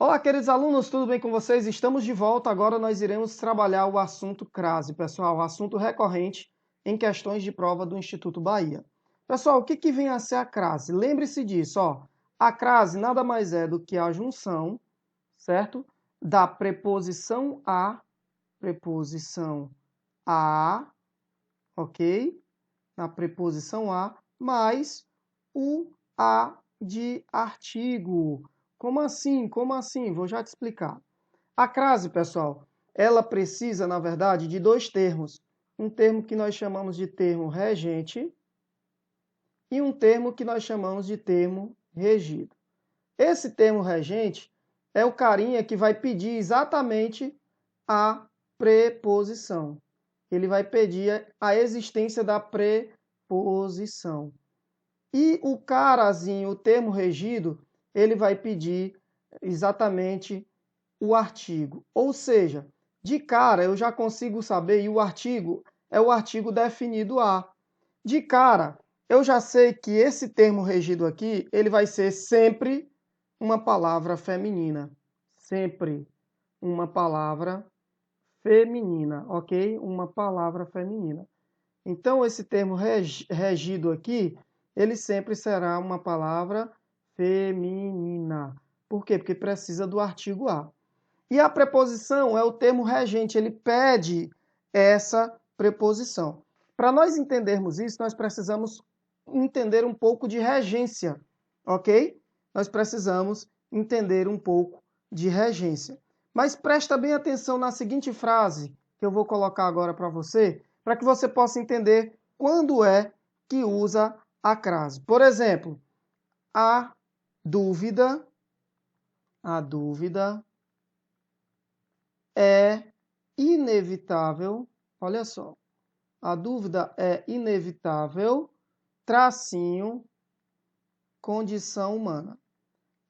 Olá, queridos alunos, tudo bem com vocês? Estamos de volta. Agora nós iremos trabalhar o assunto crase, pessoal, assunto recorrente em questões de prova do Instituto Bahia. Pessoal, o que vem a ser a crase? Lembre-se disso, ó. A crase nada mais é do que a junção, certo? Da preposição a, ok? Na preposição a, mais o a de artigo. Como assim? Como assim? Vou já te explicar. A crase, pessoal, ela precisa, na verdade, de dois termos. Um termo que nós chamamos de termo regente e um termo que nós chamamos de termo regido. Esse termo regente é o carinha que vai pedir exatamente a preposição. Ele vai pedir a existência da preposição. E o carazinho, o termo regido, ele vai pedir exatamente o artigo. Ou seja, de cara eu já consigo saber, e o artigo é o artigo definido a. De cara, eu já sei que esse termo regido aqui, ele vai ser sempre uma palavra feminina. Sempre uma palavra feminina, ok? Uma palavra feminina. Então, esse termo regido aqui, ele sempre será uma palavra feminina. Por quê? Porque precisa do artigo a. E a preposição é o termo regente, ele pede essa preposição. Para nós entendermos isso, nós precisamos entender um pouco de regência, ok? Nós precisamos entender um pouco de regência. Mas presta bem atenção na seguinte frase que eu vou colocar agora para você possa entender quando é que usa a crase. Por exemplo, a dúvida é inevitável, olha só, a dúvida é inevitável, tracinho, condição humana.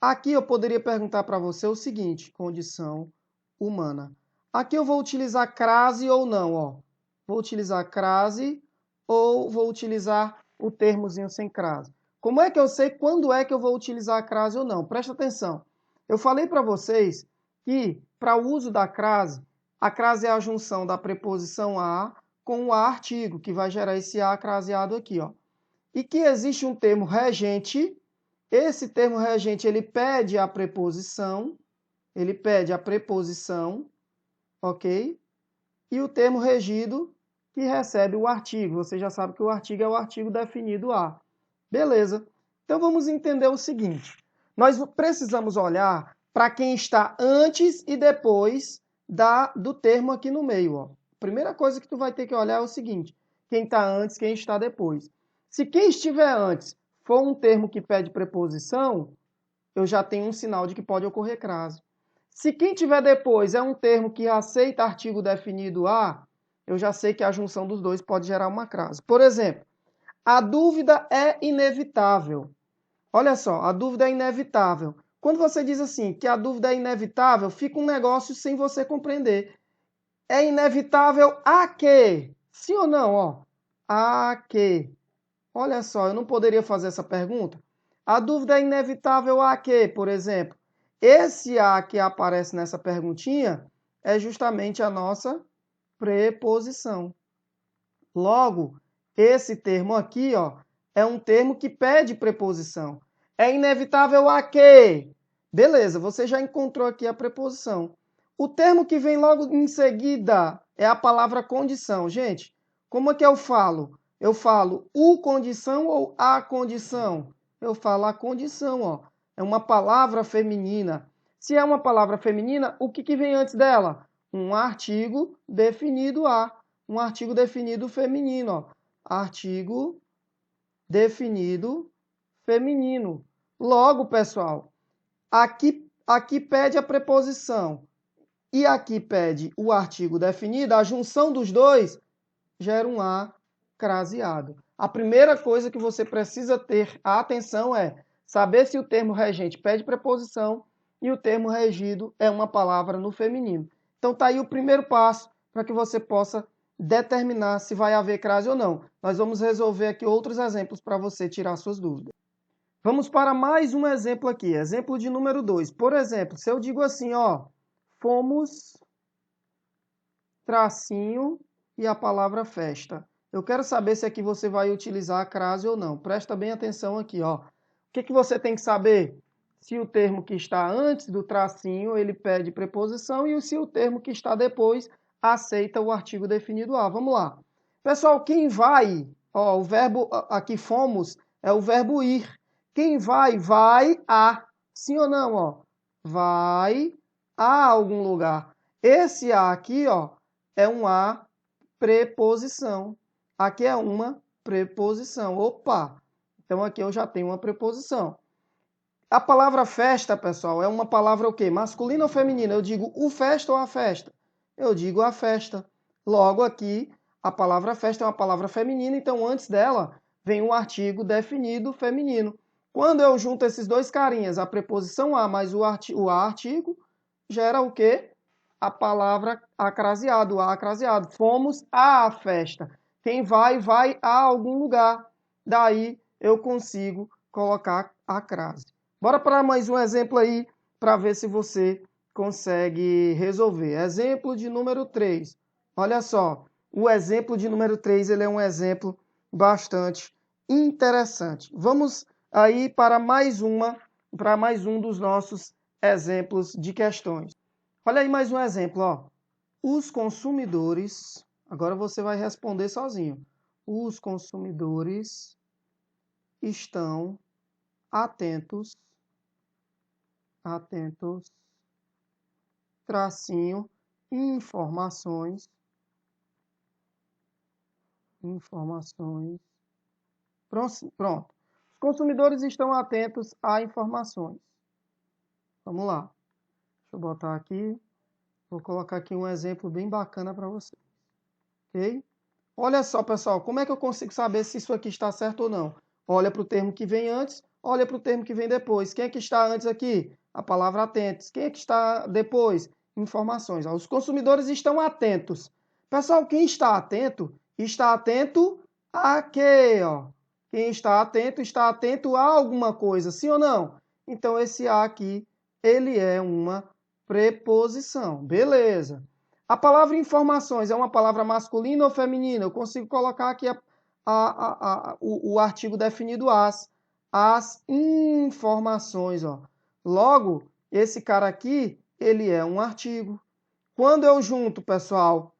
Aqui eu poderia perguntar para você o seguinte, condição humana. Aqui eu vou utilizar crase ou não, ó. Vou utilizar crase ou vou utilizar o termozinho sem crase. Como é que eu sei quando é que eu vou utilizar a crase ou não? Presta atenção. Eu falei para vocês que, para o uso da crase, a crase é a junção da preposição a com o a artigo, que vai gerar esse a craseado aqui, ó. E que existe um termo regente. Esse termo regente, ele pede a preposição, ok? E o termo regido, que recebe o artigo. Você já sabe que o artigo é o artigo definido a. Beleza. Então, vamos entender o seguinte. Nós precisamos olhar para quem está antes e depois do termo aqui no meio. Ó. Primeira coisa que tu vai ter que olhar é o seguinte. Quem está antes, quem está depois. Se quem estiver antes for um termo que pede preposição, eu já tenho um sinal de que pode ocorrer crase. Se quem tiver depois é um termo que aceita artigo definido a, eu já sei que a junção dos dois pode gerar uma crase. Por exemplo, a dúvida é inevitável. Olha só, a dúvida é inevitável. Quando você diz assim, que a dúvida é inevitável, fica um negócio sem você compreender. É inevitável a quê? Sim ou não? Ó, a quê? Olha só, eu não poderia fazer essa pergunta? A dúvida é inevitável a quê, por exemplo? Esse a que aparece nessa perguntinha é justamente a nossa preposição. Logo, esse termo aqui, ó, é um termo que pede preposição. É inevitável a quê? Beleza, você já encontrou aqui a preposição. O termo que vem logo em seguida é a palavra condição. Gente, como é que eu falo? Eu falo o condição ou a condição? Eu falo a condição, ó. É uma palavra feminina. Se é uma palavra feminina, o que vem antes dela? Um artigo definido a. Um artigo definido feminino, ó. Artigo definido feminino. Logo, pessoal, aqui pede a preposição e aqui pede o artigo definido, a junção dos dois gera um a craseado. A primeira coisa que você precisa ter a atenção é saber se o termo regente pede preposição e o termo regido é uma palavra no feminino. Então tá aí o primeiro passo para que você possa determinar se vai haver crase ou não. Nós vamos resolver aqui outros exemplos para você tirar suas dúvidas. Vamos para mais um exemplo aqui, exemplo de número 2. Por exemplo, se eu digo assim, ó, fomos, tracinho e a palavra festa. Eu quero saber se aqui você vai utilizar a crase ou não. Presta bem atenção aqui, ó. O que você tem que saber? Se o termo que está antes do tracinho, ele pede preposição, e se o termo que está depois aceita o artigo definido a. Vamos lá. Pessoal, quem vai, ó, o verbo aqui fomos é o verbo ir. Quem vai, vai a. Sim ou não, ó? Vai a algum lugar. Esse a aqui, ó, é um a preposição. Aqui é uma preposição. Opa! Então aqui eu já tenho uma preposição. A palavra festa, pessoal, é uma palavra o quê? Masculina ou feminina? Eu digo o festa ou a festa? Eu digo a festa. Logo aqui, a palavra festa é uma palavra feminina, então antes dela vem um artigo definido feminino. Quando eu junto esses dois carinhas, a preposição a mais o artigo, gera o quê? A palavra acraseado, a acraseado. Fomos à festa. Quem vai, vai a algum lugar. Daí eu consigo colocar a crase. Bora para mais um exemplo aí, para ver se você consegue resolver. Exemplo de número 3. Olha só, o exemplo de número 3, ele é um exemplo bastante interessante. Vamos aí para mais um dos nossos exemplos de questões. Olha aí mais um exemplo, ó. Os consumidores, agora você vai responder sozinho. Os consumidores estão atentos, tracinho, informações, pronto. Os consumidores estão atentos a informações. Vamos lá. Deixa eu botar aqui. Vou colocar aqui um exemplo bem bacana para você. Ok? Olha só, pessoal, como é que eu consigo saber se isso aqui está certo ou não? Olha para o termo que vem antes, olha para o termo que vem depois. Quem é que está antes aqui? A palavra atentos. Quem é que está depois? Informações. Os consumidores estão atentos. Pessoal, quem está atento a quê? Ó? Quem está atento a alguma coisa, sim ou não? Então, esse a aqui, ele é uma preposição. Beleza. A palavra informações é uma palavra masculina ou feminina? Eu consigo colocar aqui o artigo definido as informações. Ó. Logo, esse cara aqui, ele é um artigo. Quando eu junto, pessoal,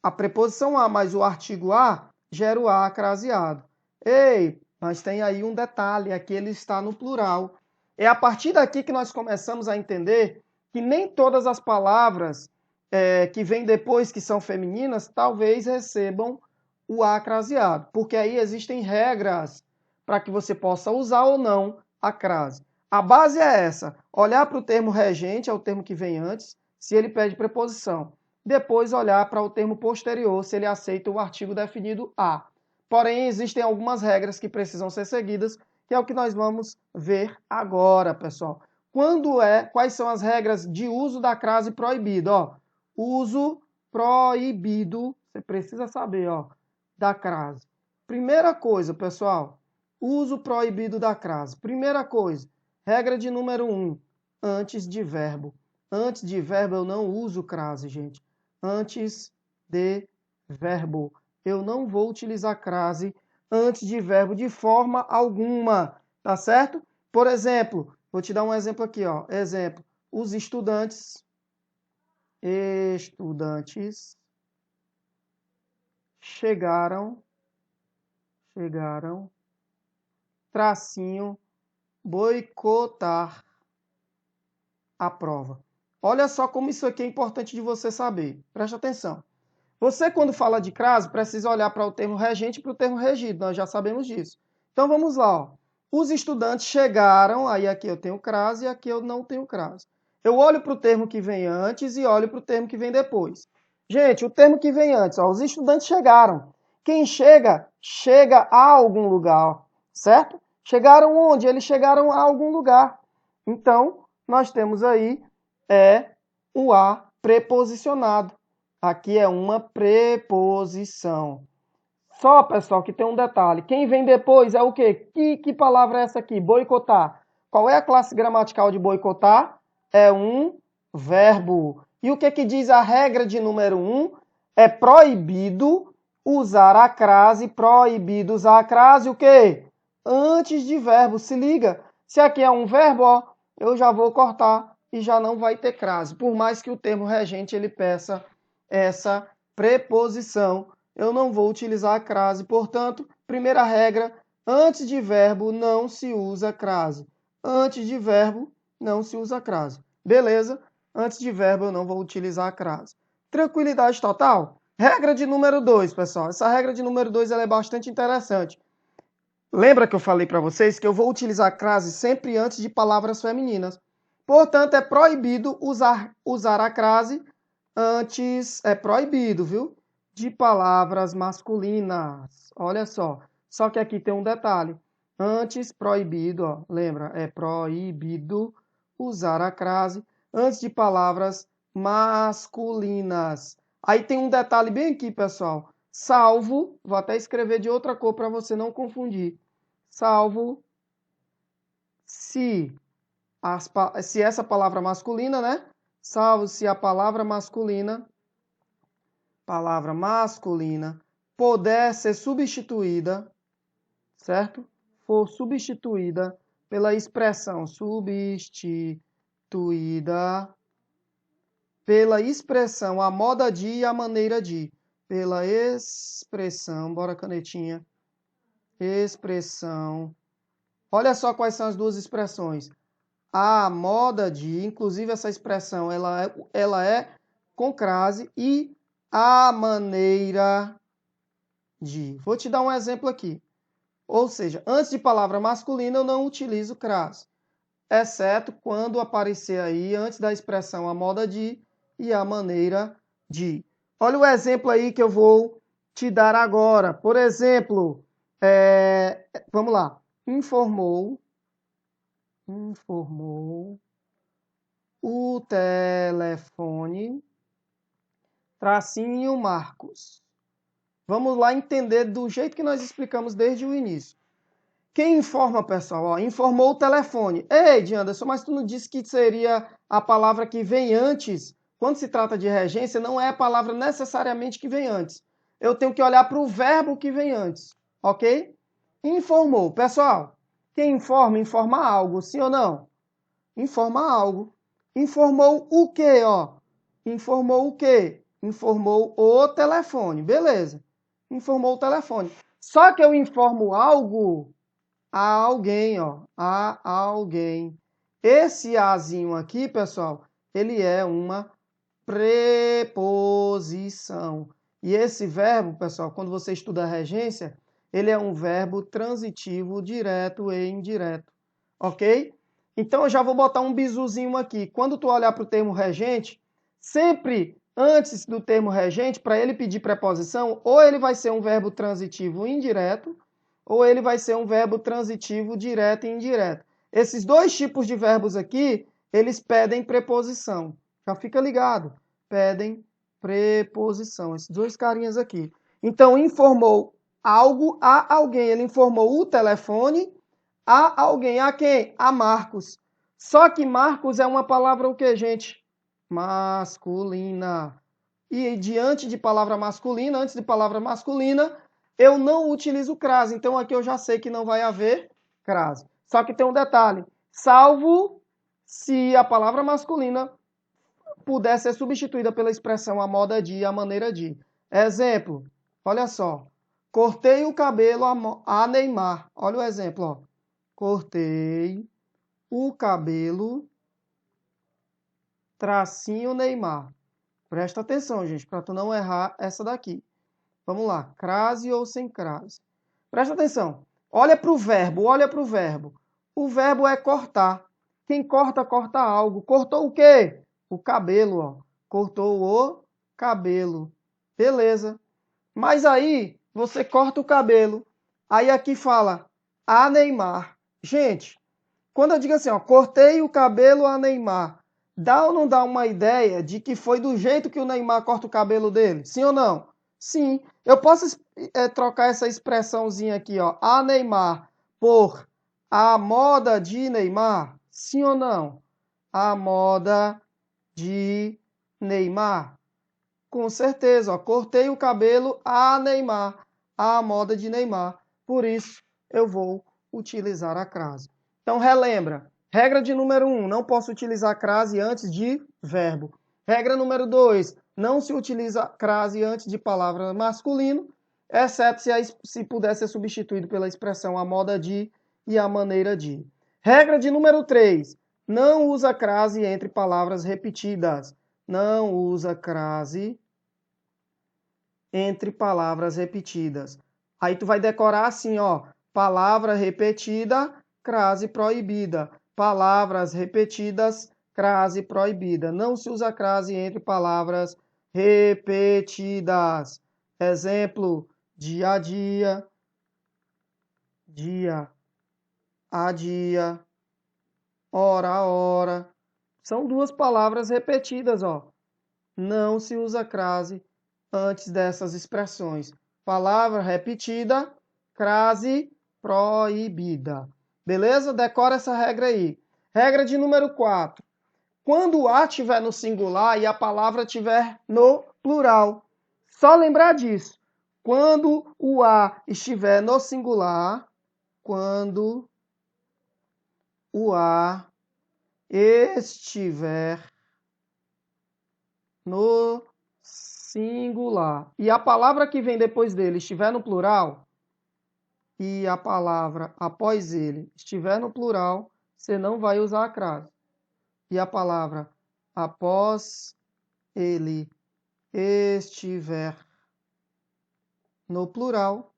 a preposição a mais o artigo a, gera o a acraseado. Ei, mas tem aí um detalhe, aqui ele está no plural. É a partir daqui que nós começamos a entender que nem todas as palavras que vêm depois, que são femininas, talvez recebam o a craseado, porque aí existem regras para que você possa usar ou não a crase. A base é essa, olhar para o termo regente, é o termo que vem antes, se ele pede preposição. Depois olhar para o termo posterior, se ele aceita o artigo definido a. Porém, existem algumas regras que precisam ser seguidas, que é o que nós vamos ver agora, pessoal. Quais são as regras de uso da crase proibido? Ó, uso proibido, você precisa saber, ó, da crase. Primeira coisa, pessoal, uso proibido da crase. Primeira coisa, regra de número 1, antes de verbo. Antes de verbo eu não uso crase, gente. Antes de verbo. Eu não vou utilizar crase antes de verbo de forma alguma, tá certo? Por exemplo, vou te dar um exemplo aqui, ó. Exemplo, os estudantes chegaram, tracinho, boicotar a prova. Olha só como isso aqui é importante de você saber. Preste atenção. Você, quando fala de crase, precisa olhar para o termo regente e para o termo regido. Nós já sabemos disso. Então, vamos lá. Ó. Os estudantes chegaram, aí aqui eu tenho crase e aqui eu não tenho crase. Eu olho para o termo que vem antes e olho para o termo que vem depois. Gente, o termo que vem antes, ó, os estudantes chegaram. Quem chega, chega a algum lugar, certo? Chegaram onde? Eles chegaram a algum lugar. Então, nós temos aí o a preposicionado. Aqui é uma preposição. Só, pessoal, que tem um detalhe. Quem vem depois é o quê? Que palavra é essa aqui? Boicotar. Qual é a classe gramatical de boicotar? É um verbo. E o que diz a regra de número 1? É proibido usar a crase, proibido usar a crase, o quê? Antes de verbo. Se liga, se aqui é um verbo, ó, eu já vou cortar e já não vai ter crase. Por mais que o termo regente ele peça essa preposição, eu não vou utilizar a crase. Portanto, primeira regra, antes de verbo não se usa crase. Antes de verbo não se usa crase. Beleza? Antes de verbo eu não vou utilizar a crase. Tranquilidade total? Regra de número 2, pessoal. Essa regra de número 2 ela é bastante interessante. Lembra que eu falei para vocês que eu vou utilizar a crase sempre antes de palavras femininas. Portanto, é proibido usar a crase antes, é proibido, viu? De palavras masculinas. Olha só. Só que aqui tem um detalhe. Antes, proibido, ó, lembra? É proibido usar a crase antes de palavras masculinas. Aí tem um detalhe bem aqui, pessoal. Salvo, vou até escrever de outra cor para você não confundir. Salvo se essa palavra masculina, né? Salvo se a palavra masculina puder ser substituída, certo? For substituída pela expressão a moda de e a maneira de. Pela expressão, bora canetinha. Expressão. Olha só quais são as duas expressões. A moda de, inclusive essa expressão, ela é com crase, e a maneira de. Vou te dar um exemplo aqui. Ou seja, antes de palavra masculina eu não utilizo crase, exceto quando aparecer aí antes da expressão a moda de e a maneira de. Olha o exemplo aí que eu vou te dar agora. Por exemplo, vamos lá. Informou o telefone tracinho Marcos. Vamos lá entender do jeito que nós explicamos desde o início. Quem informa, pessoal? Ó, informou o telefone. Ei, Anderson, mas tu não disse que seria a palavra que vem antes? Quando se trata de regência, não é a palavra necessariamente que vem antes. Eu tenho que olhar para o verbo que vem antes, ok? Informou. Pessoal, quem informa algo, sim ou não? Informa algo. Informou o quê, ó? Informou o quê? Informou o telefone. Beleza. Informou o telefone. Só que eu informo algo a alguém, ó. A alguém. Esse azinho aqui, pessoal, ele é uma preposição. E esse verbo, pessoal, quando você estuda a regência, ele é um verbo transitivo direto e indireto. Ok? Então, eu já vou botar um bizuzinho aqui. Quando tu olhar para o termo regente, sempre antes do termo regente, para ele pedir preposição, ou ele vai ser um verbo transitivo indireto, ou ele vai ser um verbo transitivo direto e indireto. Esses dois tipos de verbos aqui, eles pedem preposição. Já fica ligado. Pedem preposição. Esses dois carinhas aqui. Então, informou algo a alguém. Ele informou o telefone a alguém. A quem? A Marcos. Só que Marcos é uma palavra o quê, gente? Masculina. E diante de palavra masculina, antes de palavra masculina, eu não utilizo crase. Então aqui eu já sei que não vai haver crase. Só que tem um detalhe. Salvo se a palavra masculina puder ser substituída pela expressão a moda de e a maneira de. Exemplo. Olha só. Cortei o cabelo a Neymar. Olha o exemplo, ó. Cortei o cabelo tracinho Neymar. Presta atenção, gente, para tu não errar essa daqui. Vamos lá, crase ou sem crase. Presta atenção. Olha para o verbo, olha para o verbo. O verbo é cortar. Quem corta, corta algo. Cortou o quê? O cabelo, ó. Cortou o cabelo. Beleza. Mas aí, você corta o cabelo. Aí aqui fala a Neymar. Gente, quando eu digo assim, ó, cortei o cabelo a Neymar, dá ou não dá uma ideia de que foi do jeito que o Neymar corta o cabelo dele? Sim ou não? Sim, eu posso trocar essa expressãozinha aqui, ó, a Neymar, por a moda de Neymar? Sim ou não? A moda de Neymar? Com certeza, ó, cortei o cabelo a Neymar, a moda de Neymar. Por isso, eu vou utilizar a crase. Então, relembra. Regra de número 1, não posso utilizar crase antes de verbo. Regra número 2, não se utiliza crase antes de palavra masculino, exceto se puder ser substituído pela expressão a moda de e a maneira de. Regra de número 3, não usa crase entre palavras repetidas. Não usa crase entre palavras repetidas. Aí tu vai decorar assim, ó, palavra repetida, crase proibida. Palavras repetidas, crase proibida. Não se usa crase entre palavras repetidas. Exemplo, dia a dia, dia a dia, hora a hora. São duas palavras repetidas, ó. Não se usa crase antes dessas expressões. Palavra repetida, crase proibida. Beleza? Decora essa regra aí. Regra de número 4. Quando o a estiver no singular e a palavra estiver no plural. Só lembrar disso. Quando o a estiver no singular, quando o a estiver no singular e a palavra que vem depois dele estiver no plural e a palavra após ele estiver no plural, você não vai usar a crase. E a palavra após ele estiver no plural,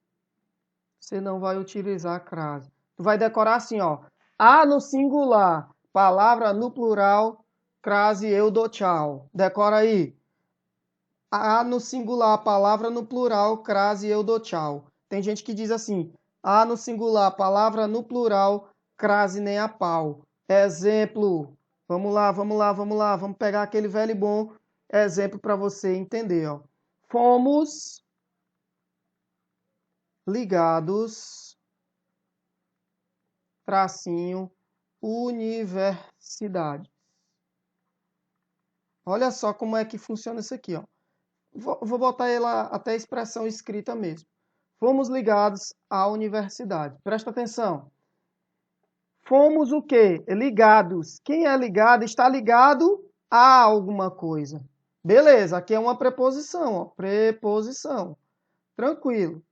você não vai utilizar a crase. Tu vai decorar assim, ó. A no singular, palavra no plural, crase eu dou tchau. Decora aí. A no singular, palavra no plural, crase eu dou tchau. Tem gente que diz assim, a no singular, palavra no plural, crase nem a pau. Exemplo, vamos lá, vamos pegar aquele velho e bom exemplo para você entender, ó. Fomos ligados, tracinho, universidade. Olha só como é que funciona isso aqui, ó. Vou botar ela até a expressão escrita mesmo. Fomos ligados à universidade. Presta atenção. Fomos o quê? Ligados. Quem é ligado está ligado a alguma coisa. Beleza, aqui é uma preposição, ó. Preposição. Tranquilo.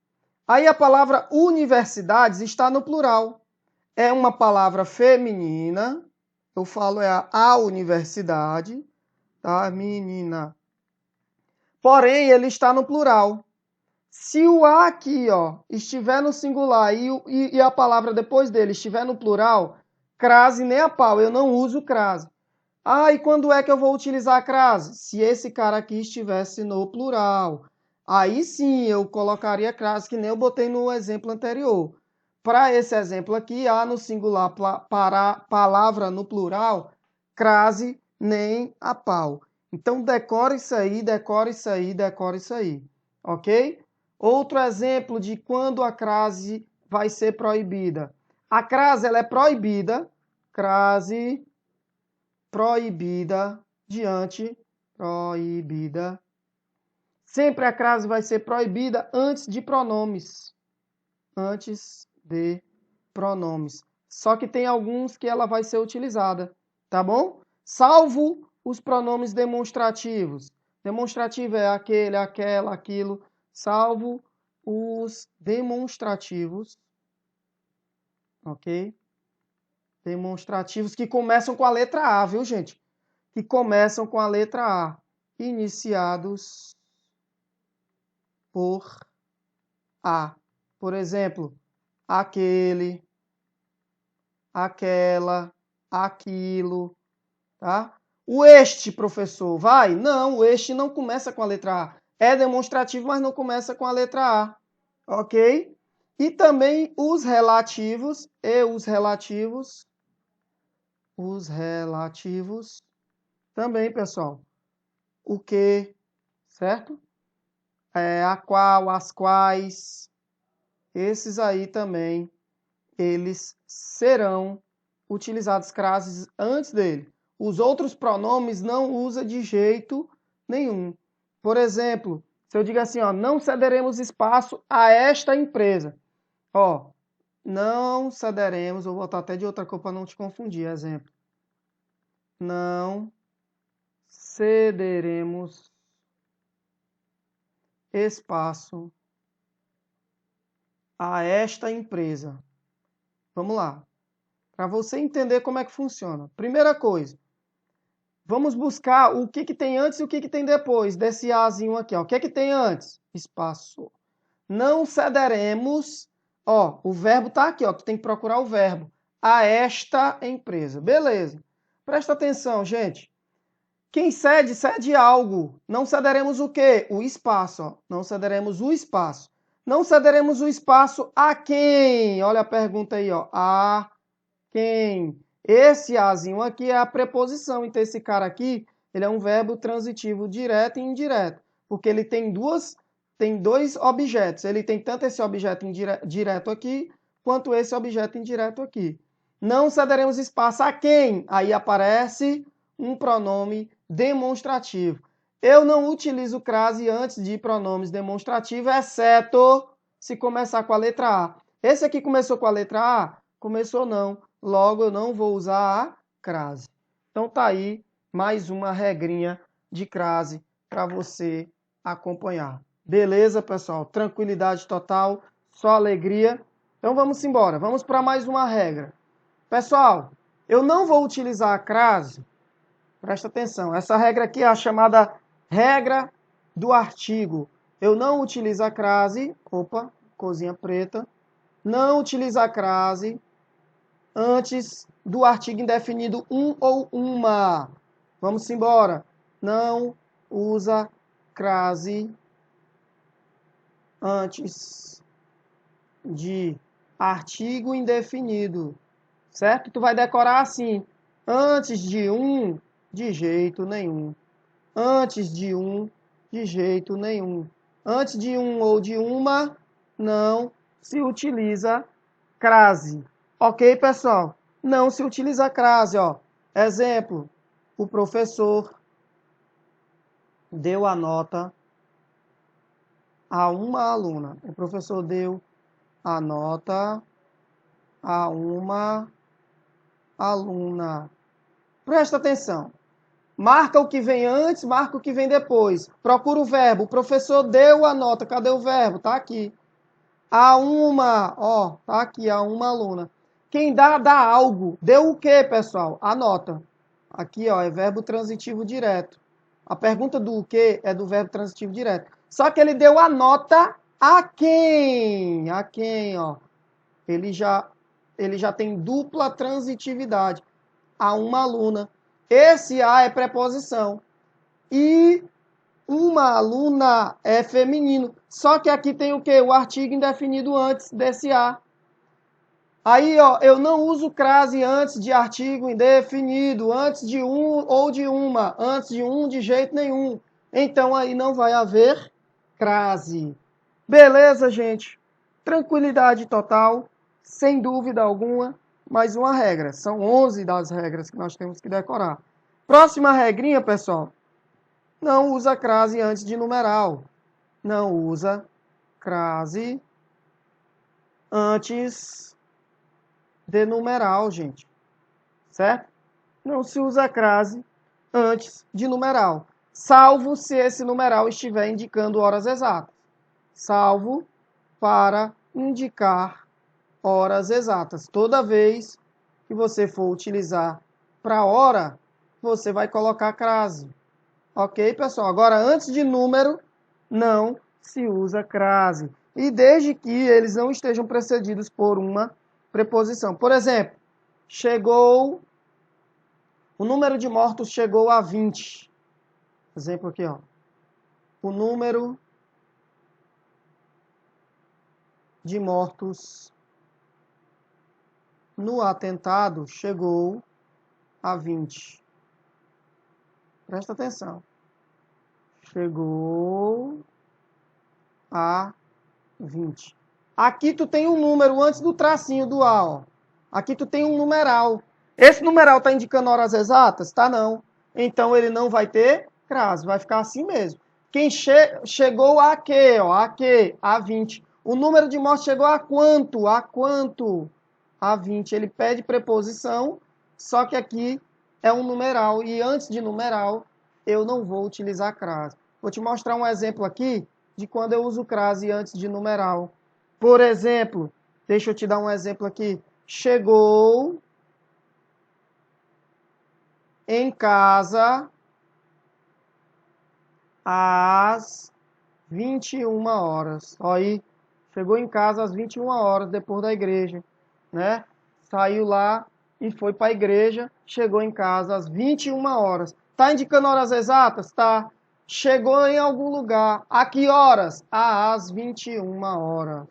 Aí a palavra universidades está no plural. É uma palavra feminina. Eu falo é a universidade, tá? Menina. Porém, ele está no plural. Se o a aqui, ó, estiver no singular e a palavra depois dele estiver no plural, crase nem a pau, eu não uso crase. Ah, e quando é que eu vou utilizar a crase? Se esse cara aqui estivesse no plural. Aí sim eu colocaria crase, que nem eu botei no exemplo anterior. Para esse exemplo aqui, a no singular, para palavra no plural, crase nem a pau. Então decora isso aí, decora isso aí, decora isso aí. Ok? Outro exemplo de quando a crase vai ser proibida. A crase ela é proibida, crase proibida diante, proibida. Sempre a crase vai ser proibida antes de pronomes. Antes de pronomes. Só que tem alguns que ela vai ser utilizada, tá bom? Salvo os pronomes demonstrativos. Demonstrativo é aquele, aquela, aquilo. Salvo os demonstrativos, ok? Demonstrativos que começam com a letra A, viu, gente? Que começam com a letra A. Iniciados por A. Por exemplo, aquele, aquela, aquilo, tá? O este, professor, vai? Não, o este não começa com a letra A. É demonstrativo, mas não começa com a letra A, ok? E também os relativos também, pessoal. O que, certo? a qual, as quais, esses aí também, eles serão utilizados crases antes dele. Os outros pronomes não usa de jeito nenhum. Por exemplo, se eu digo assim, ó, não cederemos espaço a esta empresa. Ó, não cederemos, vou botar até de outra cor para não te confundir, exemplo. Não cederemos espaço a esta empresa. Vamos lá. Para você entender como é que funciona. Primeira coisa, vamos buscar o que tem antes e o que tem depois desse Azinho aqui. Ó. O que tem antes? Espaço. Não cederemos. Ó, o verbo está aqui. Ó. Tu tem que procurar o verbo. A esta empresa. Beleza. Presta atenção, gente. Quem cede, cede algo. Não cederemos o quê? O espaço. Ó. Não cederemos o espaço. Não cederemos o espaço a quem? Olha a pergunta aí. Ó. A quem? Esse azinho aqui é a preposição. Então, esse cara aqui, ele é um verbo transitivo direto e indireto. Porque ele tem dois objetos. Ele tem tanto esse objeto direto aqui, quanto esse objeto indireto aqui. Não cederemos espaço a quem? Aí aparece um pronome demonstrativo. Eu não utilizo crase antes de pronomes demonstrativos, exceto se começar com a letra A. Esse aqui começou com a letra A? Começou não. Logo, eu não vou usar a crase. Então, tá aí mais uma regrinha de crase para você acompanhar. Beleza, pessoal? Tranquilidade total, só alegria. Então, vamos embora. Vamos para mais uma regra. Pessoal, eu não vou utilizar a crase. Presta atenção. Essa regra aqui é a chamada regra do artigo. Eu não utilizo a crase. Opa, corzinha preta. Não utilizo a crase antes do artigo indefinido um ou uma. Vamos embora. Não usa crase antes de artigo indefinido. Certo? Tu vai decorar assim. Antes de um, de jeito nenhum. Antes de um, de jeito nenhum. Antes de um ou de uma, não se utiliza crase. Ok, pessoal? Não se utiliza crase, ó. Exemplo, o professor deu a nota a uma aluna. O professor deu a nota a uma aluna. Presta atenção. Marca o que vem antes, marca o que vem depois. Procura o verbo. O professor deu a nota. Cadê o verbo? Tá aqui. A uma, ó, tá aqui, a uma aluna. Quem dá algo. Deu o quê, pessoal? A nota. Aqui, ó, é verbo transitivo direto. A pergunta do quê é do verbo transitivo direto. Só que ele deu a nota a quem? A quem, ó. Ele já tem dupla transitividade. A uma aluna. Esse a é preposição. E uma aluna é feminino. Só que aqui tem o quê? O artigo indefinido antes desse a. Aí, ó, eu não uso crase antes de artigo indefinido, antes de um ou de uma, antes de um de jeito nenhum. Então, aí não vai haver crase. Beleza, gente? Tranquilidade total, sem dúvida alguma. Mais uma regra. São 11 das regras que nós temos que decorar. Próxima regrinha, pessoal. Não usa crase antes de numeral. Não usa crase antes de numeral, gente. Certo? Não se usa crase antes de numeral. Salvo se esse numeral estiver indicando horas exatas. Salvo para indicar horas exatas. Toda vez que você for utilizar para hora, você vai colocar crase. Ok, pessoal? Agora, antes de número, não se usa crase. E desde que eles não estejam precedidos por uma preposição. Por exemplo, o número de mortos chegou a 20. Exemplo aqui, ó. O número de mortos no atentado chegou a 20. Presta atenção. Chegou a 20. Aqui tu tem um número antes do tracinho do A, ó. Aqui tu tem um numeral. Esse numeral está indicando horas exatas? Tá não. Então ele não vai ter crase, vai ficar assim mesmo. Quem chegou a quê? Ó, a quê? A 20. O número de mortes chegou a quanto? A quanto? A 20. Ele pede preposição, só que aqui é um numeral. E antes de numeral, eu não vou utilizar crase. Vou te mostrar um exemplo aqui de quando eu uso crase antes de numeral. Por exemplo, deixa eu te dar um exemplo aqui. Chegou em casa às 21 horas. Olha aí, chegou em casa às 21 horas depois da igreja, né? Saiu lá e foi para a igreja, chegou em casa às 21 horas. Tá indicando horas exatas? Tá. Chegou em algum lugar. A que horas? Às 21 horas.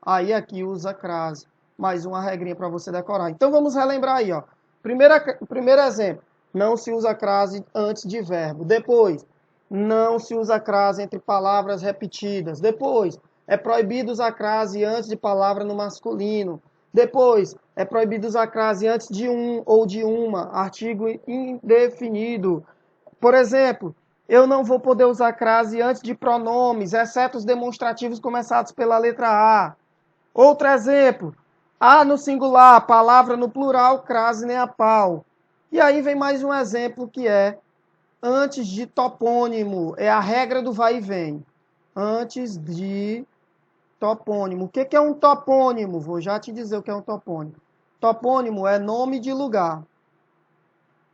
Aí aqui usa crase. Mais uma regrinha para você decorar. Então vamos relembrar aí, ó. Primeiro exemplo. Não se usa crase antes de verbo. Depois, não se usa crase entre palavras repetidas. Depois, é proibido usar crase antes de palavra no masculino. Depois, é proibido usar crase antes de um ou de uma. Artigo indefinido. Por exemplo, eu não vou poder usar crase antes de pronomes, exceto os demonstrativos começados pela letra A. Outro exemplo, A no singular, palavra no plural, crase nem a pau. E aí vem mais um exemplo que é antes de topônimo, é a regra do vai e vem. Antes de topônimo. O que é um topônimo? Vou já te dizer o que é um topônimo. Topônimo é nome de lugar.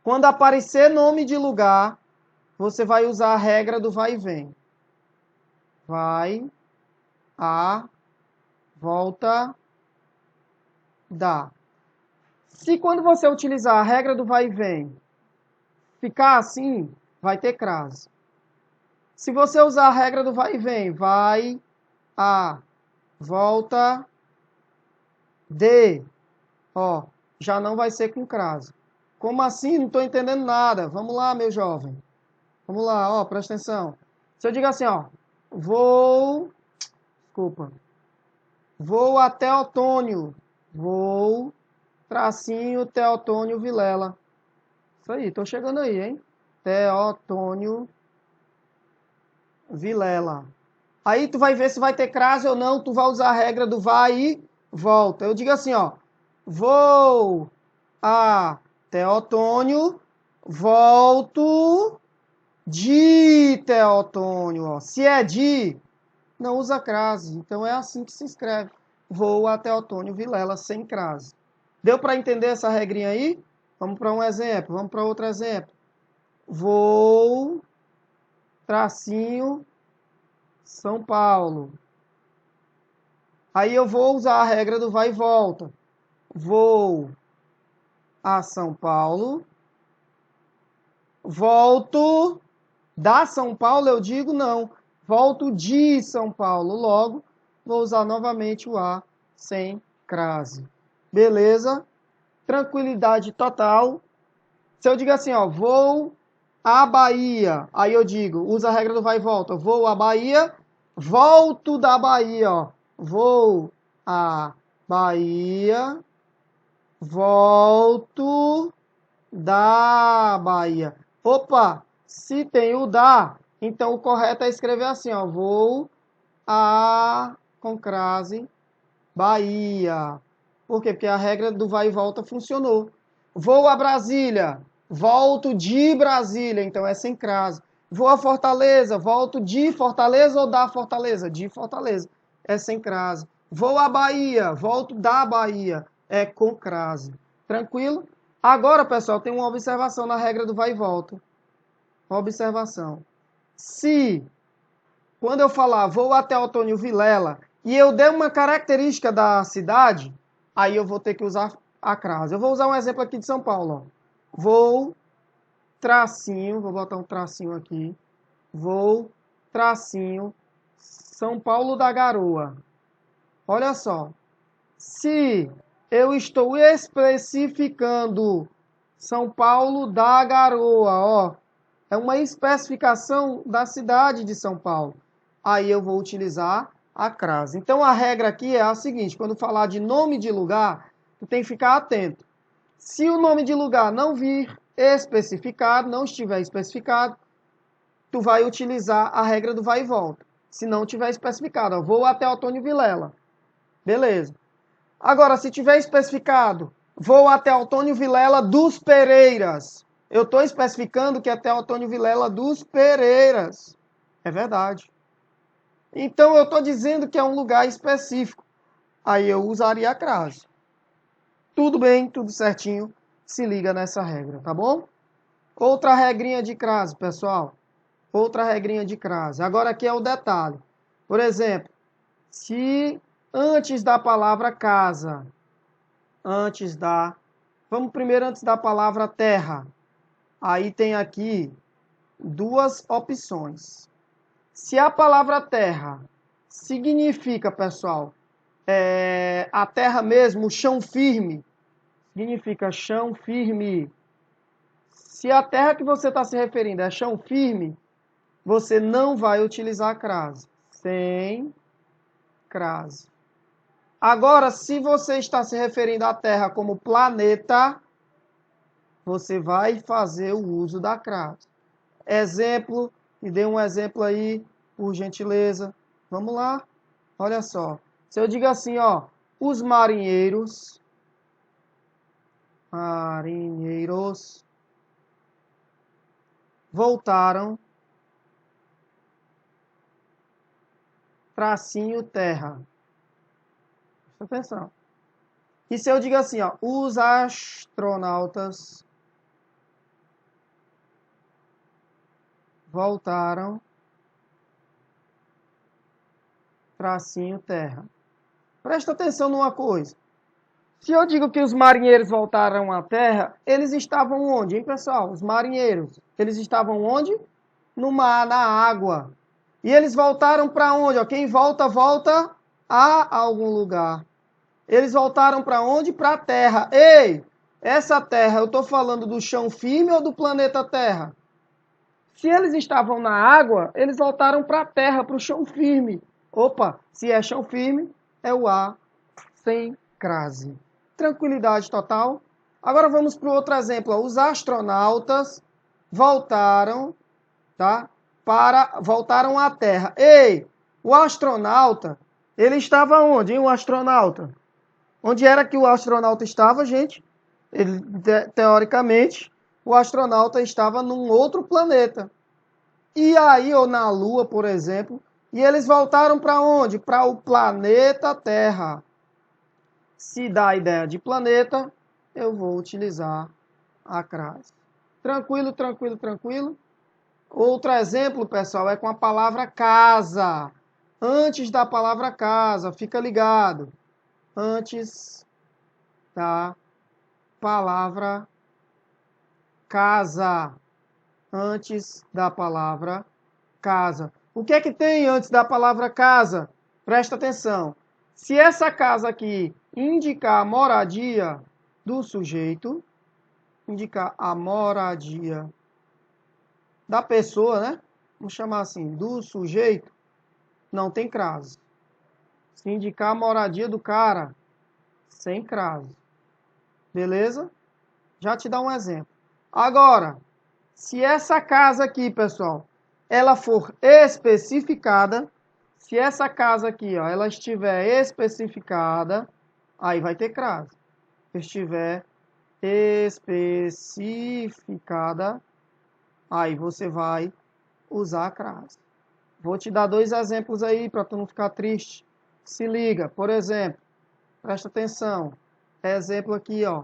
Quando aparecer nome de lugar, você vai usar a regra do vai e vem. Vai, a, volta, dá. Se quando você utilizar a regra do vai e vem, ficar assim, vai ter crase. Se você usar a regra do vai e vem, vai, a, volta, de, ó, já não vai ser com crase. Como assim? Não estou entendendo nada. Vamos lá, meu jovem. Vamos lá, ó, presta atenção. Se eu digo assim, ó, vou até Otônio. Vou, tracinho, Teotônio Vilela. Isso aí, tô chegando aí, hein? Teotônio Vilela. Aí tu vai ver se vai ter crase ou não, tu vai usar a regra do vai e volta. Eu digo assim, ó, vou a Teotônio, volto de Teotônio, ó. Se é de, não usa crase. Então é assim que se escreve. Vou a Teotônio Vilela sem crase. Deu para entender essa regrinha aí? Vamos para um exemplo, vamos para outro exemplo. Vou, tracinho, São Paulo. Aí eu vou usar a regra do vai e volta. Vou a São Paulo. Volto da São Paulo, eu digo não. Volto de São Paulo. Logo, vou usar novamente o A sem crase. Beleza? Tranquilidade total. Se eu digo assim, ó, vou à Bahia, aí eu digo, usa a regra do vai e volta. Vou à Bahia, volto da Bahia, ó. Vou à Bahia, volto da Bahia. Opa, se tem o da, então o correto é escrever assim, ó. Vou a, com crase, Bahia. Por quê? Porque a regra do vai e volta funcionou. Vou a Brasília, volto de Brasília, então é sem crase. Vou a Fortaleza, volto de Fortaleza ou da Fortaleza? De Fortaleza, é sem crase. Vou à Bahia, volto da Bahia, é com crase. Tranquilo? Agora, pessoal, tem uma observação na regra do vai e volta. Observação. Se, quando eu falar vou até Otônio Vilela, e eu der uma característica da cidade, aí eu vou ter que usar a crase. Eu vou usar um exemplo aqui de São Paulo. Ó. Vou, tracinho, vou botar um tracinho aqui. Vou, tracinho, São Paulo da Garoa. Olha só. Se eu estou especificando São Paulo da Garoa, ó, é uma especificação da cidade de São Paulo. aí eu vou utilizar a crase. Então, a regra aqui é a seguinte, quando falar de nome de lugar, tu tem que ficar atento. Se o nome de lugar não vir especificado, não estiver especificado, tu vai utilizar a regra do vai e volta. Se não tiver especificado, ó, vou até Otônio Vilela. Beleza. Agora, se tiver especificado, vou até Otônio Vilela dos Pereiras. Eu estou especificando que é até Otônio Vilela dos Pereiras. É verdade. Então, eu estou dizendo que é um lugar específico. Aí eu usaria a crase. Tudo bem, tudo certinho. Se liga nessa regra, tá bom? Outra regrinha de crase, pessoal. Outra regrinha de crase. Agora aqui é o detalhe. Por exemplo, se antes da palavra casa, vamos primeiro antes da palavra terra. Aí tem aqui duas opções. Se a palavra terra significa, pessoal, a terra mesmo, o chão firme, significa chão firme. Se a terra que você está se referindo é chão firme, você não vai utilizar a crase. Sem crase. Agora, se você está se referindo à Terra como planeta, você vai fazer o uso da crase. Exemplo, me dê um exemplo aí, por gentileza. Vamos lá? Olha só. Se eu digo assim, ó, os marinheiros voltaram, tracinho terra. Presta atenção. E se eu digo assim, ó, os astronautas voltaram, tracinho terra. Presta atenção numa coisa. Se eu digo que os marinheiros voltaram à terra, eles estavam onde, hein, pessoal? Os marinheiros. Eles estavam onde? No mar, na água. E eles voltaram para onde? Ó, quem volta, volta a algum lugar. Eles voltaram para onde? Para a Terra. Ei, essa Terra, eu estou falando do chão firme ou do planeta Terra? Se eles estavam na água, eles voltaram para a Terra, para o chão firme. Opa, se é chão firme, é o A sem crase. Tranquilidade total. Agora vamos para o outro exemplo. Ó. Os astronautas voltaram, tá? Voltaram à Terra. Ei, o astronauta, ele estava onde, hein, o astronauta? Onde era que o astronauta estava, gente? Ele, teoricamente, o astronauta estava num outro planeta. E aí, ou na Lua, por exemplo, e eles voltaram para onde? Para o planeta Terra. Se dá a ideia de planeta, eu vou utilizar a crase. Tranquilo, tranquilo, tranquilo? Outro exemplo, pessoal, é com a palavra casa. Antes da palavra casa, fica ligado. Antes da palavra casa. Antes da palavra casa. O que é que tem antes da palavra casa? Presta atenção. Se essa casa aqui indicar a moradia do sujeito, indicar a moradia da pessoa, né? Vamos chamar assim, do sujeito, não tem crase. Se indicar a moradia do cara, sem crase. Beleza? Já te dá um exemplo. Agora, se essa casa aqui, pessoal, ela for especificada, se essa casa aqui, ó, ela estiver especificada, aí vai ter crase. Se estiver especificada, aí você vai usar a crase. Vou te dar dois exemplos aí para tu não ficar triste. Se liga, por exemplo, presta atenção. Exemplo aqui, ó,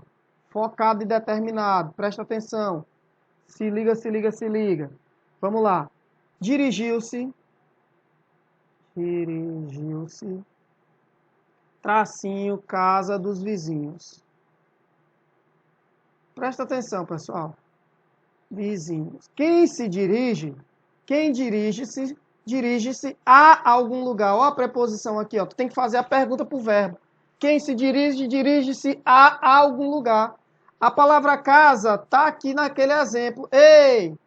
focado e determinado. Presta atenção. Se liga, se liga, se liga. Vamos lá. Dirigiu-se, tracinho, casa dos vizinhos. Presta atenção, pessoal. Vizinhos. Quem dirige-se a algum lugar. Ó a preposição aqui, ó. Tu tem que fazer a pergunta pro verbo. Quem se dirige, dirige-se a algum lugar. A palavra casa tá aqui naquele exemplo. Ei!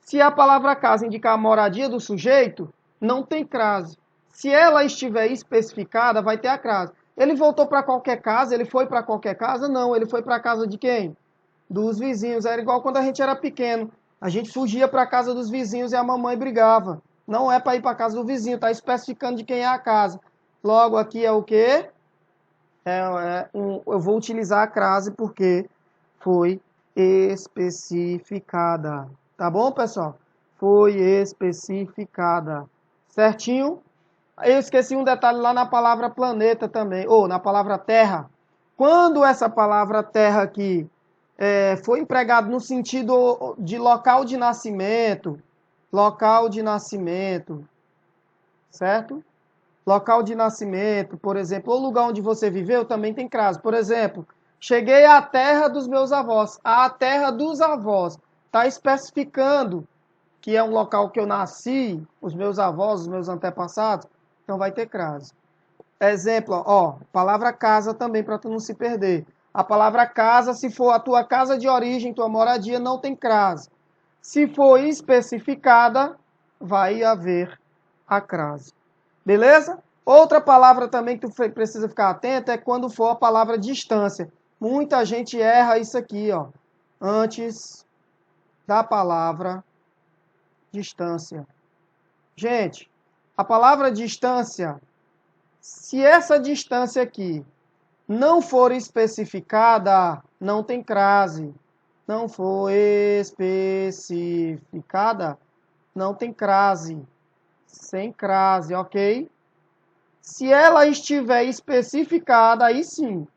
Se a palavra casa indicar a moradia do sujeito, não tem crase. Se ela estiver especificada, vai ter a crase. Ele voltou para qualquer casa? Ele foi para qualquer casa? Não, ele foi para a casa de quem? Dos vizinhos. Era igual quando a gente era pequeno. A gente fugia para a casa dos vizinhos e a mamãe brigava. Não é para ir para a casa do vizinho, está especificando de quem é a casa. Logo, aqui é o quê? Eu vou utilizar a crase porque foi especificada. Tá bom, pessoal? Foi especificada. Certinho? Eu esqueci um detalhe lá na palavra planeta também, ou na palavra terra. Quando essa palavra terra aqui foi empregada no sentido de local de nascimento, certo? Local de nascimento, por exemplo, ou lugar onde você viveu, também tem crase. Por exemplo, cheguei à terra dos meus avós. A terra dos avós está especificando que é um local que eu nasci, os meus avós, os meus antepassados, então vai ter crase. Exemplo, ó, palavra casa também, para tu não se perder. A palavra casa, se for a tua casa de origem, tua moradia, não tem crase. Se for especificada, vai haver a crase. Beleza? Outra palavra também que tu precisa ficar atento é quando for a palavra distância. Muita gente erra isso aqui, ó. Antes da palavra distância. Gente, a palavra distância, se essa distância aqui não for especificada, não tem crase. Não for especificada, não tem crase. Sem crase, ok? Se ela estiver especificada, aí sim.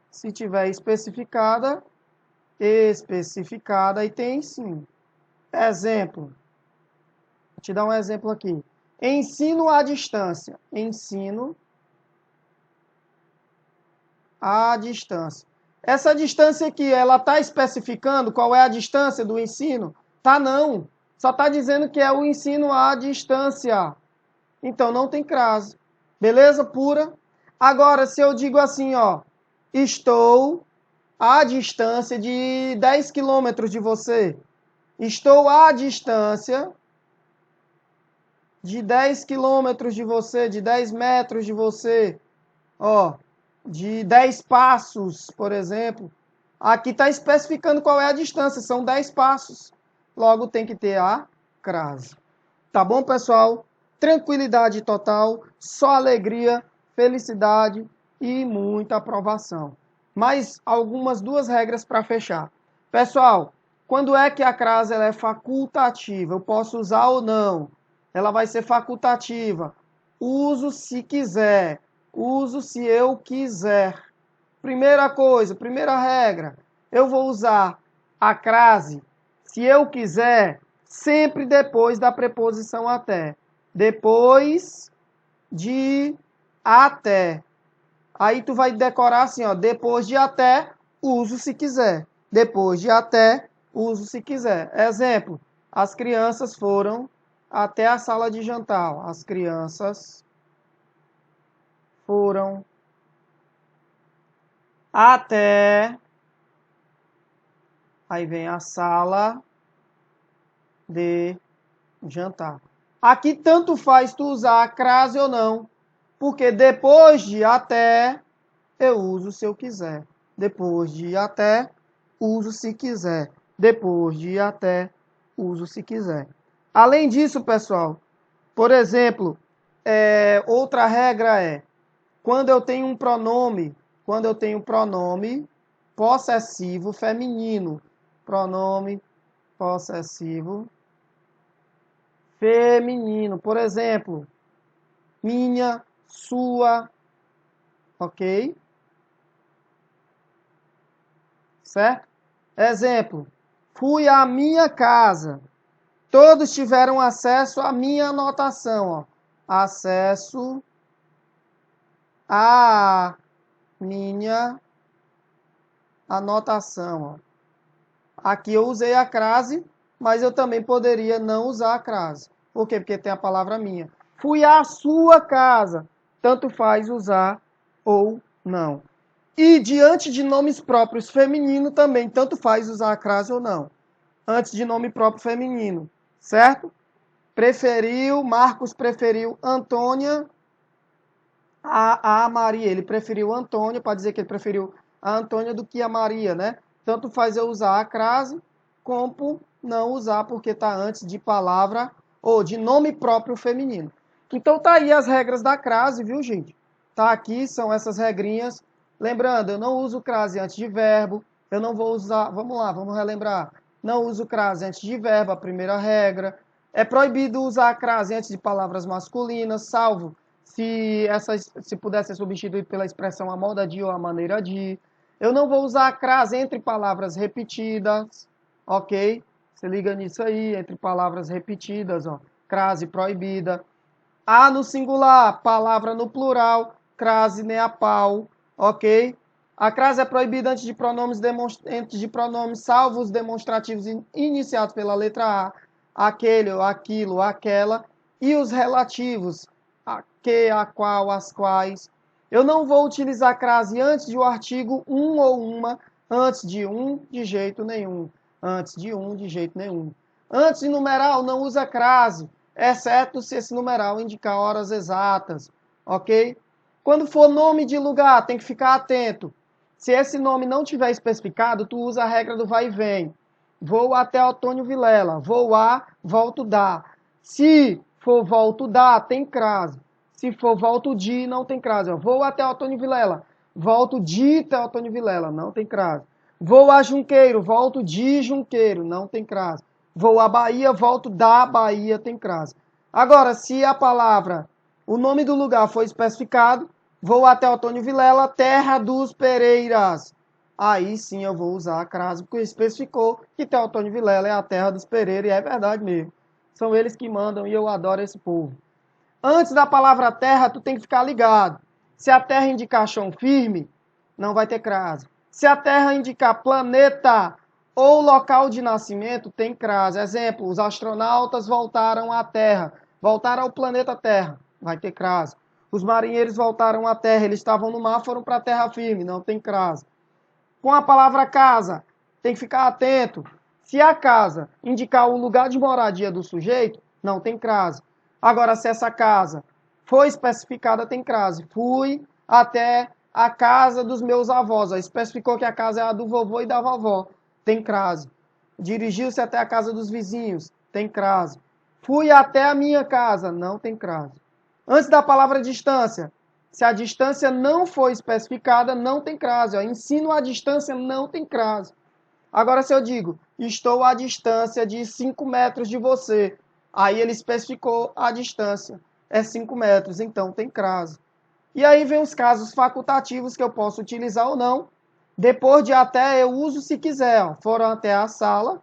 Se tiver especificada, aí tem sim. Exemplo. Vou te dar um exemplo aqui. Ensino à distância. Ensino à distância. Essa distância aqui, ela está especificando qual é a distância do ensino? Tá não. Só está dizendo que é o ensino à distância. Então não tem crase. Beleza? Pura. Agora, se eu digo assim, ó, estou à distância de 10 quilômetros de você. Estou à distância de 10 quilômetros de você, de 10 metros de você. Ó, de 10 passos, por exemplo. Aqui está especificando qual é a distância, são 10 passos. Logo tem que ter a crase. Tá bom, pessoal? Tranquilidade total, só alegria, felicidade e muita aprovação. Mais algumas duas regras para fechar. Pessoal, quando é que a crase ela é facultativa? Eu posso usar ou não? Ela vai ser facultativa. Uso se quiser. Uso se eu quiser. Primeira coisa, primeira regra. Eu vou usar a crase, se eu quiser, sempre depois da preposição até. Depois de até. Aí tu vai decorar assim, ó. Depois de até, uso se quiser. Depois de até, uso se quiser. Exemplo. As crianças foram até a sala de jantar. As crianças foram até... Aí vem a sala de jantar. Aqui tanto faz tu usar a crase ou não, porque depois de até, eu uso se eu quiser. Depois de até, uso se quiser. Depois de até, uso se quiser. Além disso, pessoal, por exemplo, outra regra é, quando eu tenho um pronome possessivo feminino, pronome possessivo feminino. Por exemplo, minha, sua, ok? Certo? Exemplo, fui à minha casa. Todos tiveram acesso à minha anotação, ó. Acesso à minha anotação, ó. Aqui eu usei a crase, mas eu também poderia não usar a crase. Por quê? Porque tem a palavra minha. Fui à sua casa. Tanto faz usar ou não. E diante de nomes próprios feminino também, tanto faz usar a crase ou não. Antes de nome próprio feminino, certo? Marcos preferiu Antônia a Maria. Ele preferiu Antônia, para dizer que ele preferiu a Antônia do que a Maria, né? Tanto faz eu usar a crase, como não usar, porque está antes de palavra ou de nome próprio feminino. Então tá aí as regras da crase, viu, gente? Tá aqui, são essas regrinhas. Lembrando, eu não uso crase antes de verbo, eu não vou usar, vamos lá, vamos relembrar. Não uso crase antes de verbo, a primeira regra. É proibido usar a crase antes de palavras masculinas, salvo se puder ser substituído pela expressão a moda de ou a maneira de. Eu não vou usar a crase entre palavras repetidas, ok? Se liga nisso aí, entre palavras repetidas, ó, crase proibida. A no singular, palavra no plural, crase nem a pau, ok? A crase é proibida antes de pronomes salvo os demonstrativos iniciados pela letra A, aquele, aquilo, aquela, e os relativos, a que, a qual, as quais. Eu não vou utilizar crase antes de um artigo um ou uma, antes de um, de jeito nenhum. Antes de um, de jeito nenhum. Antes de numeral, não usa crase, exceto se esse numeral indicar horas exatas, ok? Quando for nome de lugar, tem que ficar atento. Se esse nome não tiver especificado, tu usa a regra do vai e vem. Vou até Antônio Vilela. Vou a, volto da. Se for volto da, tem crase. Se for volto de, não tem crase. Vou até Antônio Vilela. Volto de até Antônio Vilela. Não tem crase. Vou a Junqueiro. Volto de Junqueiro. Não tem crase. Vou à Bahia. Volto da Bahia. Tem crase. Agora, se a palavra, o nome do lugar foi especificado, vou até Antônio Vilela, terra dos Pereiras. Aí sim eu vou usar a crase, porque especificou que Teotônio Vilela é a terra dos Pereiras, e é verdade mesmo. São eles que mandam e eu adoro esse povo. Antes da palavra terra, tu tem que ficar ligado. Se a terra indicar chão firme, não vai ter crase. Se a terra indicar planeta ou local de nascimento, tem crase. Exemplo, os astronautas voltaram à Terra, voltaram ao planeta Terra, vai ter crase. Os marinheiros voltaram à Terra, eles estavam no mar, foram para a terra firme, não tem crase. Com a palavra casa, tem que ficar atento. Se a casa indicar o lugar de moradia do sujeito, não tem crase. Agora, se essa casa foi especificada, tem crase. Fui até a casa dos meus avós. Especificou que a casa é a do vovô e da vovó. Tem crase. Dirigiu-se até a casa dos vizinhos. Tem crase. Fui até a minha casa. Não tem crase. Antes da palavra distância, se a distância não for especificada, não tem crase. Ó. Ensino à distância, não tem crase. Agora, se eu digo, estou à distância de 5 metros de você, aí ele especificou a distância. É 5 metros, então tem crase. E aí vem os casos facultativos que eu posso utilizar ou não. Depois de até, eu uso se quiser. Ó. Foram até a sala,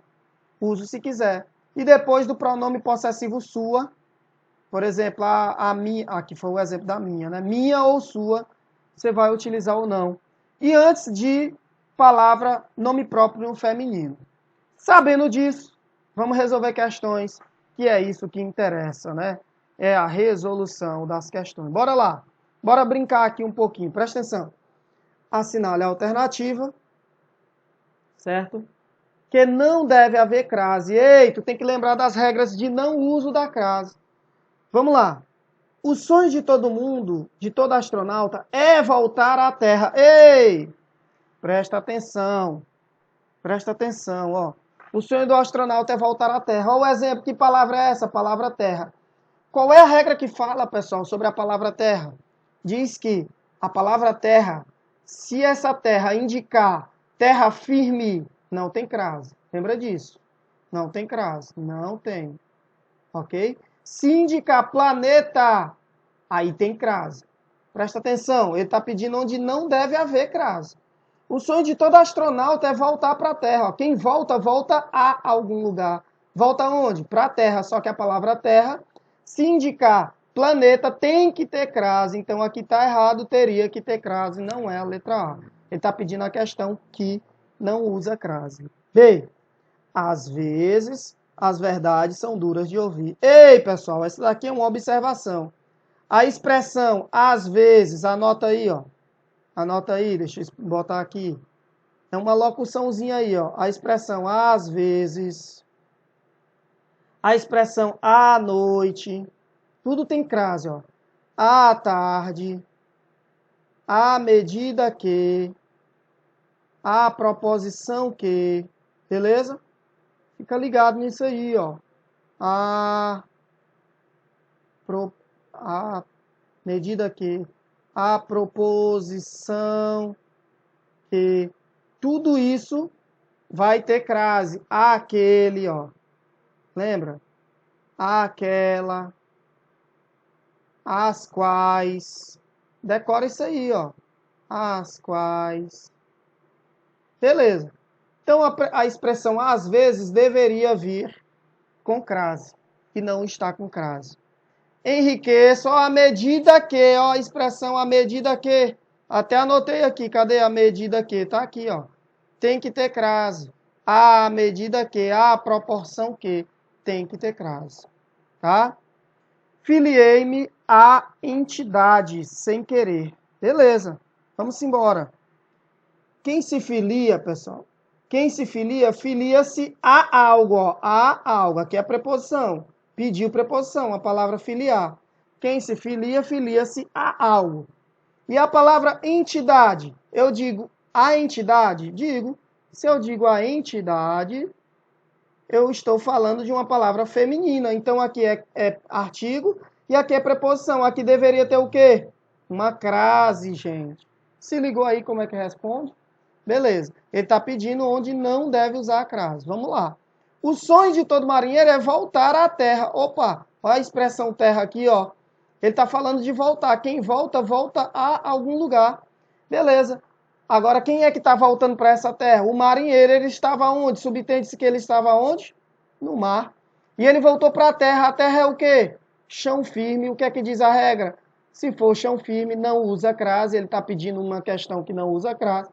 uso se quiser. E depois do pronome possessivo sua, por exemplo, a minha, aqui foi o exemplo da minha, né? Minha ou sua, você vai utilizar ou não. E antes de palavra, nome próprio no feminino. Sabendo disso, vamos resolver questões, que é isso que interessa, né? É a resolução das questões. Bora lá. Bora brincar aqui um pouquinho. Presta atenção. Assinale a alternativa, certo? Que não deve haver crase. Ei, tu tem que lembrar das regras de não uso da crase. Vamos lá. O sonho de todo mundo, de todo astronauta, é voltar à Terra. Ei! Presta atenção. Presta atenção, ó. O sonho do astronauta é voltar à Terra. Olha o exemplo. Que palavra é essa? Palavra Terra. Qual é a regra que fala, pessoal, sobre a palavra Terra? Diz que a palavra Terra, se essa terra indicar terra firme, não tem crase. Lembra disso? Não tem crase. Não tem. Ok? Se indicar planeta, aí tem crase. Presta atenção, ele está pedindo onde não deve haver crase. O sonho de todo astronauta é voltar para a Terra. Quem volta, volta a algum lugar. Volta aonde? Para a Terra. Só que a palavra Terra, se indicar planeta, tem que ter crase. Então aqui está errado, teria que ter crase. Não é a letra A. Ele está pedindo a questão que não usa crase. B. Às vezes, as verdades são duras de ouvir. Ei, pessoal, essa daqui é uma observação. A expressão, às vezes, anota aí, ó. Anota aí, deixa eu botar aqui. É uma locuçãozinha aí, ó. A expressão, às vezes, A expressão à noite, tudo tem crase, ó. À tarde, à medida que, à proposição que, beleza? Fica ligado nisso aí, ó. À medida que, à proposição que, tudo isso vai ter crase. Aquele, ó. Lembra? Aquela, as quais. Decora isso aí, ó. As quais. Beleza. Então, a expressão às vezes deveria vir com crase, que não está com crase. Enriqueça, ó, à medida que, ó, a expressão à medida que. Até anotei aqui, cadê a medida que? Tá aqui, ó. Tem que ter crase. À medida que, à proporção que, tem que ter crase. Tá? Filiei-me à entidade, sem querer. Beleza, vamos embora. Quem se filia, pessoal? Quem se filia, filia-se a algo, ó. A algo. Aqui é a preposição. Pediu preposição, a palavra filiar. Quem se filia, filia-se a algo. E a palavra entidade? Eu digo a entidade? Digo. Se eu digo a entidade, eu estou falando de uma palavra feminina. Então, aqui é artigo e aqui é preposição. Aqui deveria ter o quê? Uma crase, gente. Se ligou aí como é que responde? Beleza. Ele está pedindo onde não deve usar a crase. Vamos lá. O sonho de todo marinheiro é voltar à terra. Opa, olha a expressão terra aqui, ó. Ele está falando de voltar. Quem volta, volta a algum lugar. Beleza. Agora, quem é que está voltando para essa terra? O marinheiro, ele estava onde? Subtende-se que ele estava onde? No mar. E ele voltou para a terra. A terra é o quê? Chão firme. O que é que diz a regra? Se for chão firme, não usa crase. Ele está pedindo uma questão que não usa crase.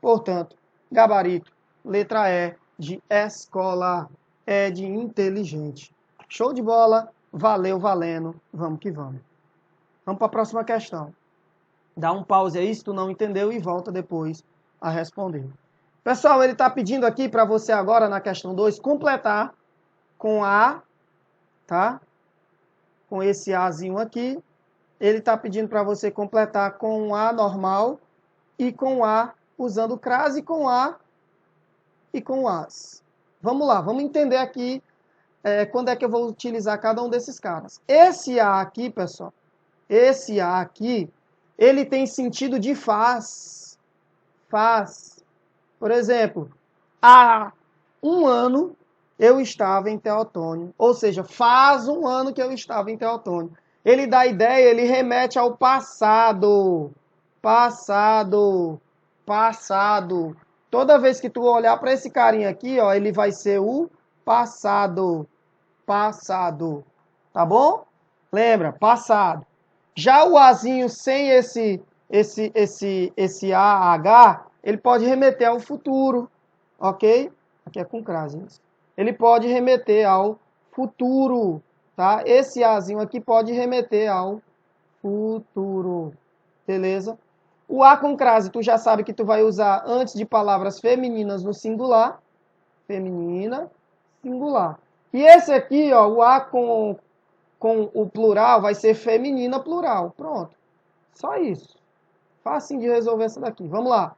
Portanto, gabarito, letra E de escola, é de inteligente. Show de bola, valeu, valendo, vamos que vamos. Vamos para a próxima questão. Dá um pause aí se tu não entendeu e volta depois a responder. Pessoal, ele está pedindo aqui para você agora, na questão 2, completar com A, tá? Com esse Azinho aqui. Ele está pedindo para você completar com um A normal e com A usando crase com A e com as. Vamos lá, vamos entender aqui quando é que eu vou utilizar cada um desses caras. Esse A aqui, pessoal, esse A aqui, ele tem sentido de faz. Faz. Por exemplo, há um ano eu estava em Teotônio. Ou seja, faz um ano que eu estava em Teotônio. Ele dá ideia, ele remete ao passado. Passado. Passado. Toda vez que tu olhar para esse carinha aqui, ó, ele vai ser o passado. Passado. Tá bom? Lembra? Passado. Já o Azinho sem esse AH, ele pode remeter ao futuro. Ok? Aqui é com crase. Ele pode remeter ao futuro. Tá? Esse Azinho aqui pode remeter ao futuro. Beleza? O A com crase, tu já sabe que tu vai usar antes de palavras femininas no singular. Feminina, singular. E esse aqui, ó, o A com o plural vai ser feminina plural. Pronto. Só isso. Facinho de resolver essa daqui. Vamos lá.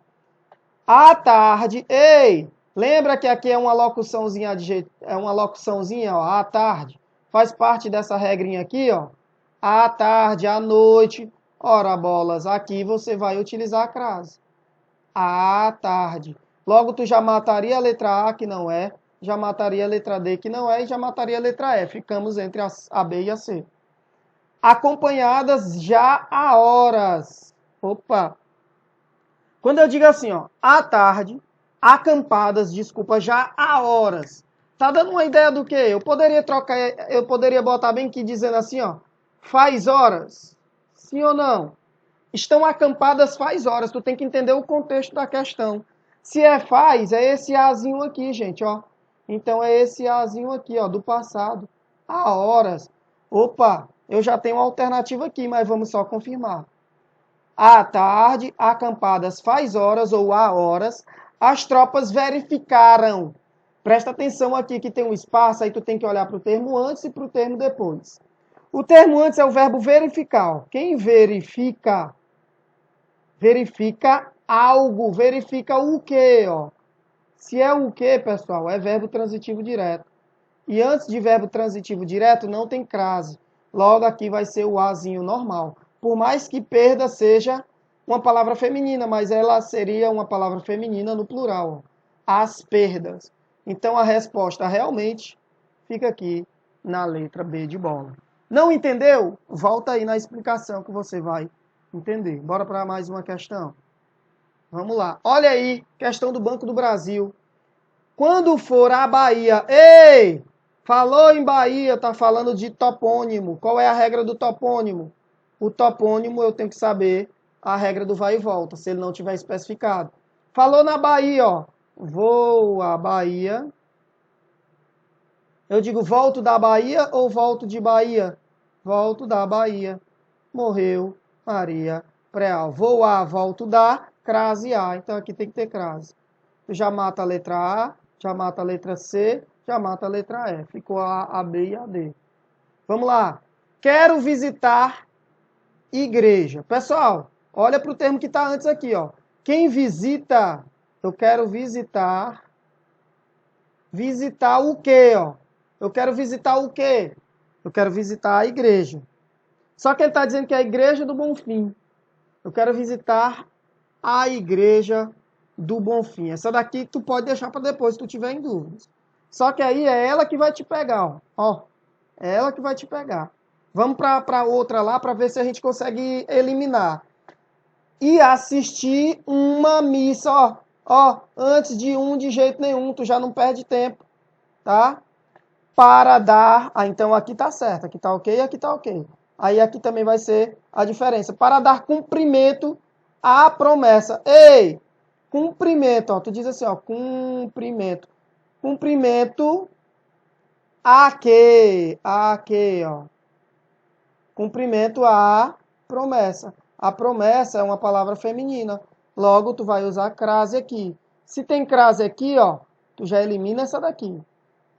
À tarde. Ei! Lembra que aqui é uma locuçãozinha, ó, à tarde. Faz parte dessa regrinha aqui, ó. À tarde, à noite. Ora, bolas, aqui você vai utilizar a crase. À tarde. Logo, tu já mataria a letra A, que não é, já mataria a letra D, que não é, e já mataria a letra E. Ficamos entre a B e a C. Acompanhadas já há horas. Opa! Quando eu digo assim, ó, à tarde, acampadas, desculpa, já há horas. Tá dando uma ideia do quê? Eu poderia botar bem aqui dizendo assim, ó, faz horas. Sim ou não? Estão acampadas faz horas. Tu tem que entender o contexto da questão. Se é faz, é esse Azinho aqui, gente, ó. Então é esse Azinho aqui, ó, do passado. Há horas. Opa, eu já tenho uma alternativa aqui, mas vamos só confirmar. À tarde, acampadas faz horas ou há horas, as tropas verificaram. Presta atenção aqui que tem um espaço, aí tu tem que olhar para o termo antes e para o termo depois. O termo antes é o verbo verificar. Ó. Quem verifica, verifica algo, verifica o quê? Ó. Se é o quê, pessoal? É verbo transitivo direto. E antes de verbo transitivo direto não tem crase. Logo aqui vai ser o azinho normal. Por mais que perda seja uma palavra feminina, mas ela seria uma palavra feminina no plural. Ó. As perdas. Então a resposta realmente fica aqui na letra B de bola. Não entendeu? Volta aí na explicação que você vai entender. Bora para mais uma questão. Vamos lá. Olha aí, questão do Banco do Brasil. Quando for à Bahia, ei, falou em Bahia, tá falando de topônimo. Qual é a regra do topônimo? O topônimo eu tenho que saber a regra do vai e volta, se ele não tiver especificado. Falou na Bahia, ó. Vou à Bahia. Eu digo volto da Bahia ou volto de Bahia? Volto da Bahia. Morreu Maria Preal. Vou a, volto da, crase A. Então aqui tem que ter crase. Tu já mata a letra A, já mata a letra C, já mata a letra E. Ficou a B e a D. Vamos lá. Quero visitar igreja. Pessoal, olha para o termo que está antes aqui, ó. Quem visita, eu quero visitar. Visitar o quê, ó? Eu quero visitar o quê? Eu quero visitar a igreja. Só que ele está dizendo que é a igreja do Bonfim. Eu quero visitar a igreja do Bonfim. Essa daqui tu pode deixar para depois, se tu tiver em dúvidas. Só que aí é ela que vai te pegar, ó. É ela que vai te pegar. Vamos para outra lá para ver se a gente consegue eliminar. E assistir uma missa, ó. Ó, antes de de jeito nenhum, tu já não perde tempo, tá? Para dar, então aqui tá certo, aqui tá ok, aqui tá ok. Aí aqui também vai ser a diferença. Para dar cumprimento à promessa. Ei, cumprimento, ó, tu diz assim, ó, cumprimento. Cumprimento a quê? A quê, ó. Cumprimento à promessa. A promessa é uma palavra feminina. Logo, tu vai usar crase aqui. Se tem crase aqui, ó, tu já elimina essa daqui.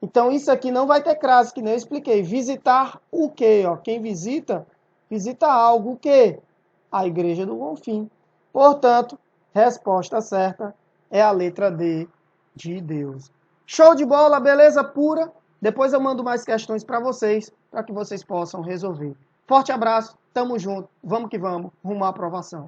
Então, isso aqui não vai ter crase, que nem eu expliquei. Visitar o quê? Ó? Quem visita, visita algo o quê? A Igreja do Bonfim. Portanto, resposta certa é a letra D de Deus. Show de bola, beleza pura? Depois eu mando mais questões para vocês, para que vocês possam resolver. Forte abraço, tamo junto, vamos que vamos, rumo à aprovação.